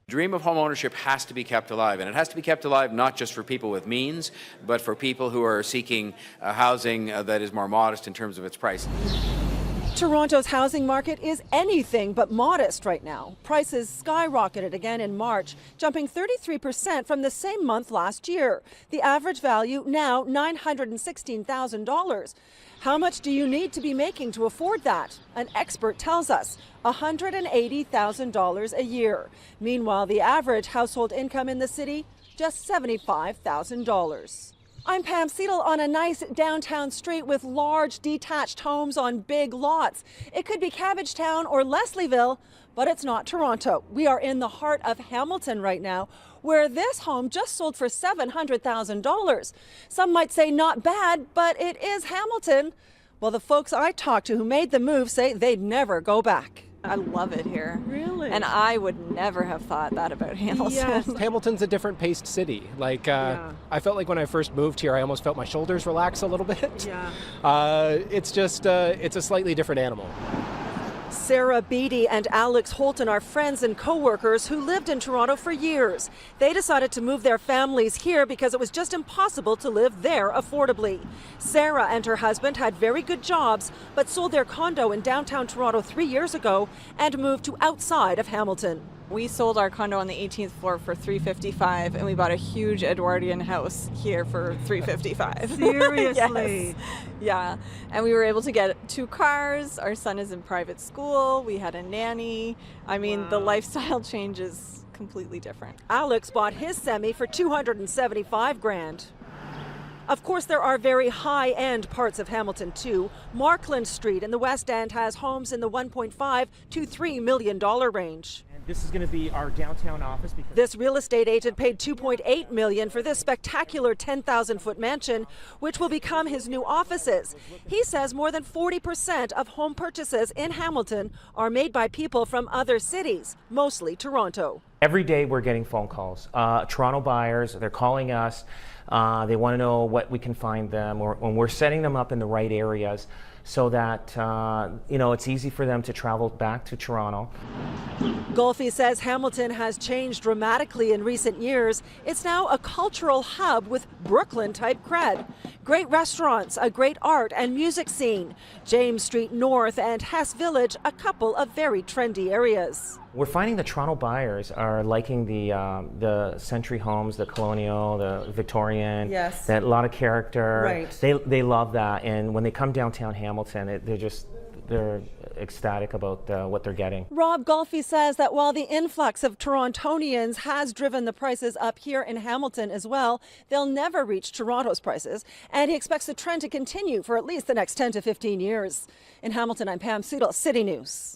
Dream of home ownership has to be kept alive, and it has to be kept alive not just for people with means, but for people who are seeking housing that is more modest in terms of its price. Toronto's housing market is anything but modest right now. Prices skyrocketed again in March, jumping 33% from the same month last year. The average value now $916,000. How much do you need to be making to afford that? An expert tells us $180,000 a year. Meanwhile, the average household income in the city, just $75,000. I'm Pam Seidel on a nice downtown street with large detached homes on big lots. It could be Cabbagetown or Leslieville, but it's not Toronto. We are in the heart of Hamilton right now, where this home just sold for $700,000. Some might say not bad, but it is Hamilton. Well, the folks I talked to who made the move say they'd never go back. I love it here. Really? And I would never have thought that about Hamilton. Yes. Hamilton's a different paced city. I felt like when I first moved here, I almost felt my shoulders relax a little bit. Yeah. It's just, it's a slightly different animal. Sarah Beatty and Alex Holton are friends and co-workers who lived in Toronto for years. They decided to move their families here because it was just impossible to live there affordably. Sarah and her husband had very good jobs, but sold their condo in downtown Toronto 3 years ago and moved to outside of Hamilton. We sold our condo on the 18th floor for $355, and we bought a huge Edwardian house here for $355. Seriously? Yes. Yeah. And we were able to get 2 cars. Our son is in private school. We had a nanny. I mean, the lifestyle change is completely different. Alex bought his semi for $275,000. Of course, there are very high-end parts of Hamilton, too. Markland Street in the West End has homes in the $1.5 to $3 million range. This is going to be our downtown office. This real estate agent paid $2.8 million for this spectacular 10,000-foot mansion, which will become his new offices. He says more than 40% of home purchases in Hamilton are made by people from other cities, mostly Toronto. Every day we're getting phone calls. Toronto buyers, they're calling us. They want to know what we can find them, or when we're setting them up in the right areas so that it's easy for them to travel back to Toronto. Golfi says Hamilton has changed dramatically in recent years. It's now a cultural hub with Brooklyn-type cred. Great restaurants, a great art and music scene. James Street North and Hess Village, a couple of very trendy areas. We're finding that Toronto buyers are liking the century homes, the colonial, the Victorian. Yes. That a lot of character. Right. They love that, and when they come downtown Hamilton, they're ecstatic about what they're getting. Rob Golfi says that while the influx of Torontonians has driven the prices up here in Hamilton as well, they'll never reach Toronto's prices, and he expects the trend to continue for at least the next 10 to 15 years. In Hamilton, I'm Pam Seidel, City News.